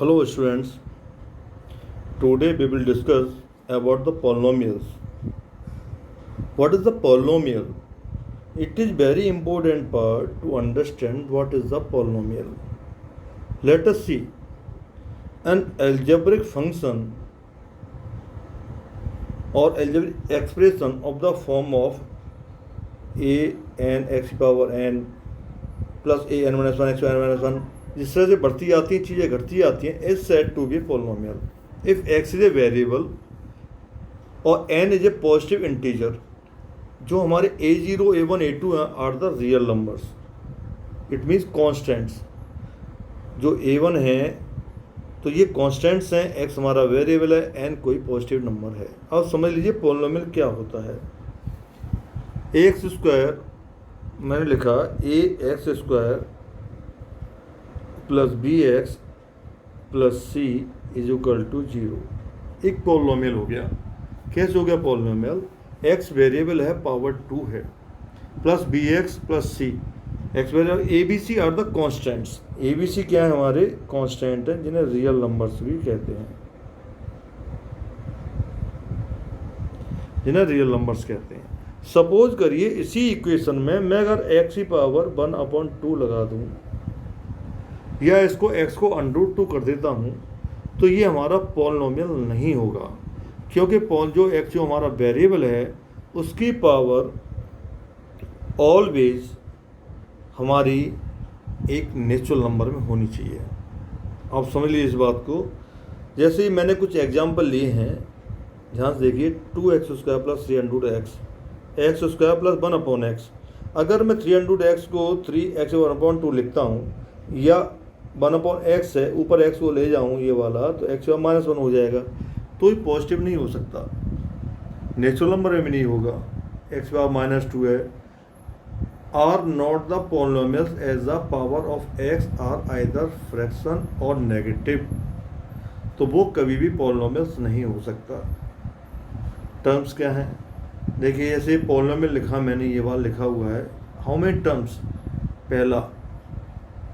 Hello students, today we will discuss about the polynomials. What is the polynomial? It is very important part to understand what is the polynomial. Let us see. An algebraic function or algebraic expression of the form of a n x power n plus a n minus 1 x n minus 1 जिस तरह से बढ़ती जाती हैं चीज़ें घटती जाती हैं is said to be polynomial if x is a variable और n is a positive integer जो हमारे a0 a1 a2 हैं are the real numbers it means constants जो a1 है तो ये कॉन्स्टेंट्स हैं एक्स हमारा वेरिएबल है एन कोई पॉजिटिव नंबर है। अब समझ लीजिए पॉलिनोमियल क्या होता है। एक्स स्क्वायर मैंने लिखा a x square plus b x plus c is equal to 0 एक पॉलिनोमियल हो गया। कैसे हो गया पॉलिनोमियल? एक्स वेरिएबल है पावर 2 है plus b x plus c x variable a b c are the constants. A b c क्या है? हमारे कॉन्स्टेंट हैं जिन्हें रियल नंबर्स भी कहते हैं, जिन्हें रियल नंबर्स कहते हैं। सपोज करिए इसी इक्वेशन में मैं अगर एक्स की पावर 1/2 लगा दूं या इसको x को √2 कर देता हूँ तो ये हमारा पॉलिनोमियल नहीं होगा, क्योंकि जो x जो हमारा वेरिएबल है उसकी पावर ऑलवेज हमारी एक नेचुरल नंबर में होनी चाहिए। आप समझ लीजिए इस बात को। जैसे ही मैंने कुछ एग्जाम्पल लिए हैं, ध्यान से देखिए 2x² plus 3x x square plus 1/x। अगर मैं 300x को 3x 1/2 लिखता हूँ या 1/x है ऊपर x को ले जाऊँ ये वाला तो x -1 हो जाएगा, तो ये पॉजिटिव नहीं हो सकता, नेचुरल नंबर में भी नहीं होगा। x -2 है। Are not the polynomials as the power of x are either fraction और नेगेटिव, तो वो कभी भी पॉलिनोमियल्स नहीं हो सकता। टर्म्स क्या हैं? देखिए जैसे पॉलिनोमियल लिखा मैंने, ये वाला लिखा हुआ है हाउ मेनी टर्म्स, पहला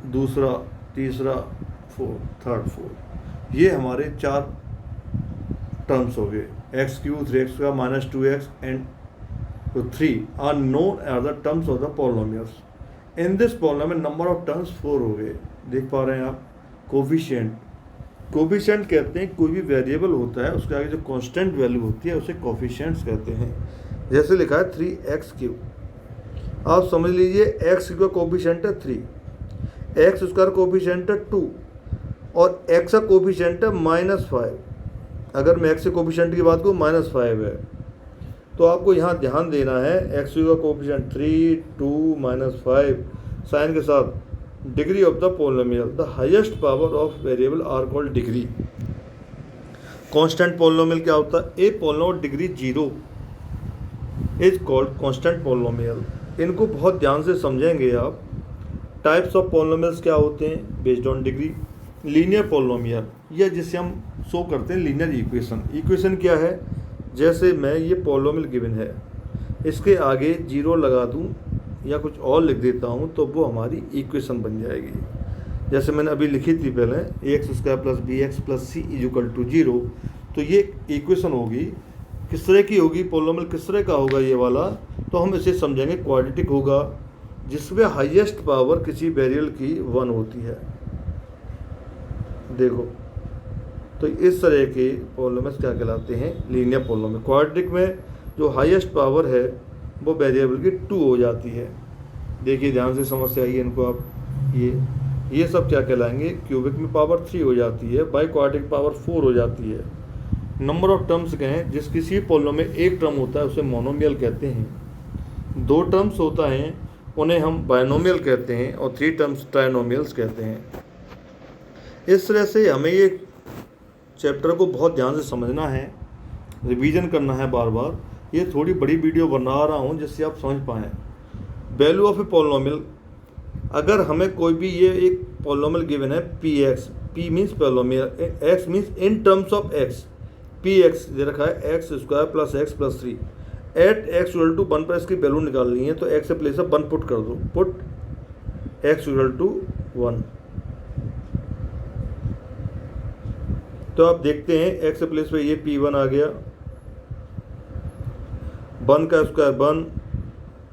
दूसरा तीसरा थर्ड फोर्थ, ये हमारे 4 टर्म्स हो गए। x³ 3x² -2x and 3 are known are the terms of the polynomials. In this polynomial number of terms 4 हो गए। देख पा रहे हैं आप। कोफिशिएंट, कोफिशिएंट कहते हैं कोई भी वेरिएबल होता है उसके आगे जो कांस्टेंट वैल्यू होती है उसे कोफिशिएंट्स कहते हैं। जैसे लिखा है 3x³, आप समझ लीजिए x का कोफिशिएंट है 3, एक्स स्क्वायर कोफिशिएंट है 2 और x का कोफिशिएंट है -5। अगर मैं x के कोफिशिएंट की बात करूँ -5 है, तो आपको यहाँ ध्यान देना है x का कोफिशिएंट 3, 2, -5 साइन के साथ। Degree of the polynomial, the highest power of variable are called degree. Constant polynomial क्या होता है? A polynomial degree 0 is called constant polynomial. इनको बहुत ध्यान से समझेंगे आप। टाइप्स ऑफ पॉलिनोमियल्स क्या होते हैं based on degree? Linear polynomial, या जिसे हम शो करते हैं लीनियर इक्वेशन। इक्वेशन क्या है? जैसे मैं ये पॉलिनोमियल गिवन है, इसके आगे 0 लगा दूं या कुछ और लिख देता हूं तो वो हमारी इक्वेशन बन जाएगी। जैसे मैंने अभी लिखी थी पहले ax² plus bx plus c is equal to 0, तो ये इक्वेशन होगी। किस तरह की होगी? पॉलिनोमियल किस तरह का होगा ये वाला? तो हम इसे समझेंगे क्वाड्रेटिक होगा, जिसमें हाईएस्ट पावर किसी वेरिएबल की 1 होती है। देखो तो इस तरह के पॉलिनोमियल्स क्या कहलाते हैं? Linear polynomial. क्वाड्रेटिक में जो हाईएस्ट पावर है वो वेरिएबल की 2 हो जाती है। देखिए ध्यान से समझ से आइए इनको आप। ये सब क्या कहलाएंगे? क्यूबिक में पावर 3 हो जाती है, बाई क्वाड्रेटिक पावर 4 हो जाती है। नंबर ऑफ टर्म्स कहें, जिस किसी पॉलिनोमियल में एक टर्म होता है उसे मोनोमियल कहते हैं। 2 टर्म्स होता है उन्हें हम बायनोमियल कहते हैं और 3 टर्म्स ट्राइनोमियल्स कहते हैं। इस तरह से हमें ये चैप्टर को बहुत ध्यान से समझना है, रिवीजन करना है बार बार। ये थोड़ी बड़ी वीडियो बना रहा हूँ जिससे आप समझ पाएँ। वैल्यू ऑफ ए पॉलिनोमियल, अगर हमें कोई भी ये एक पॉलिनोमियल गिवन है px, p means polynomial, x means in terms of x, px दे रखा है x² plus x plus 3 at x equal to 1 पर इसकी वैल्यू निकालनी है, तो x से प्लेस 1 पुट कर दो, पुट x इक्वल टू 1। तो आप देखते हैं एक्स प्लेस पे ये P1 आ गया, 1 का स्क्वायर 1,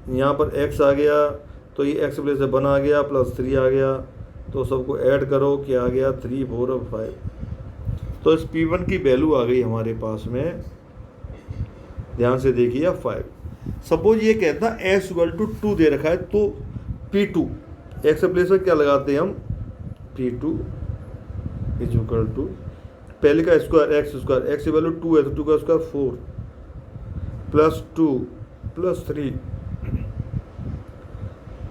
यहाँ पर x आ गया तो ये एक्स प्लेस से 1 आ गया प्लस 3 आ गया, तो सबको ऐड करो क्या आ गया 3 4 और 5। तो इस P1 की वैल्यू आ गई हमारे पास में, ध्यान से देखिए 5। सपोज ये कहता x = 2 दे रखा है, तो P2 एक्स प्लेस में क्या लगाते हैं हम, P2 = पहले का स्क्वायर x की वैल्यू 2 है तो 2 का स्क्वायर 4 प्लस 2 प्लस 3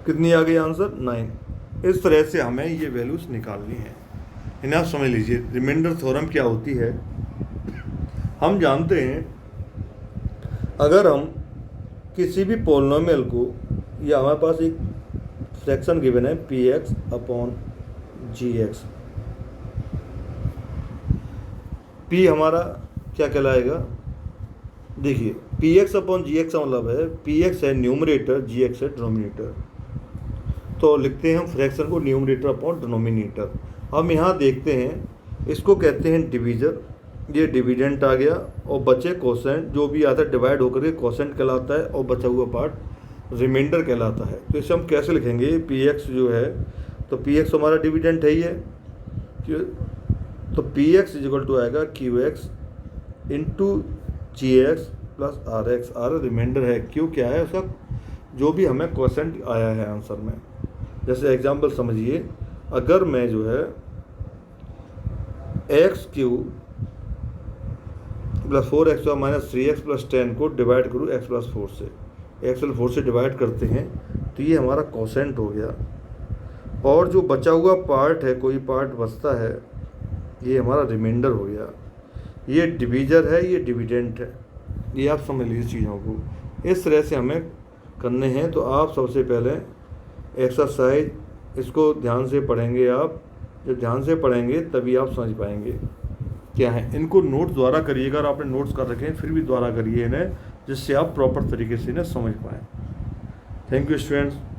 कितनी आ गई आंसर 9। इस तरह से हमें ये वैल्यूज निकालनी है। इन्हें आप समझ लीजिए। रिमाइंडर थ्योरम क्या होती है, हम जानते हैं अगर हम किसी भी पॉलिनोमियल को, या हमारे पास एक फ्रैक्शन गिवन है Px/gx, P हमारा क्या कहलाएगा, देखिए Px/gx का मतलब है Px है न्यूमरेटर, Gx है डिनोमिनेटर। तो लिखते हैं हम फ्रैक्शन को न्यूमरेटर अपॉन डिनोमिनेटर। हम यहाँ देखते हैं, इसको कहते हैं डिवीजर, ये डिविडेंट आ गया, और बचे कोसेंट, जो भी आता है डिवाइड होकर के कोसेंट कहलाता है, और बचा हुआ पार्ट रिमाइंडर कहलाता है। तो इसे हम कैसे लिखेंगे, Px जो है, तो Px हमारा डिविडेंट है ये, तो Px = आएगा Qx × Gx प्लस Rx। R रिमाइंडर है, Q क्या है उसका, जो भी हमें क्वेश्चन आया है आंसर में। जैसे एग्जांपल समझिए, अगर मैं जो है x³ + 4x² - 3x + 10 को डिवाइड करूँ x + 4 से, x + 4 से डिवाइड करते हैं तो ये हमारा कोसेंट हो गया, और जो बचा हुआ पार्ट है, कोई पार्ट बचता है, ये हमारा रिमाइंडर हो गया। ये डिवीजर है, ये डिविडेंट है। ये आप समझ लीजिए चीज़ों को। इस तरह से हमें करने हैं। तो आप सबसे पहले एक्सरसाइज इसको ध्यान से पढ़ेंगे। आप जब ध्यान से पढ़ेंगे तभी आप समझ पाएंगे क्या है। इनको नोट्स द्वारा करिएगा, और आपने नोट्स कर रखे हैं फिर भी द्वारा करिए इन्हें, जिससे आप प्रॉपर तरीके से इन्हें समझ पाएँ। Thank you students.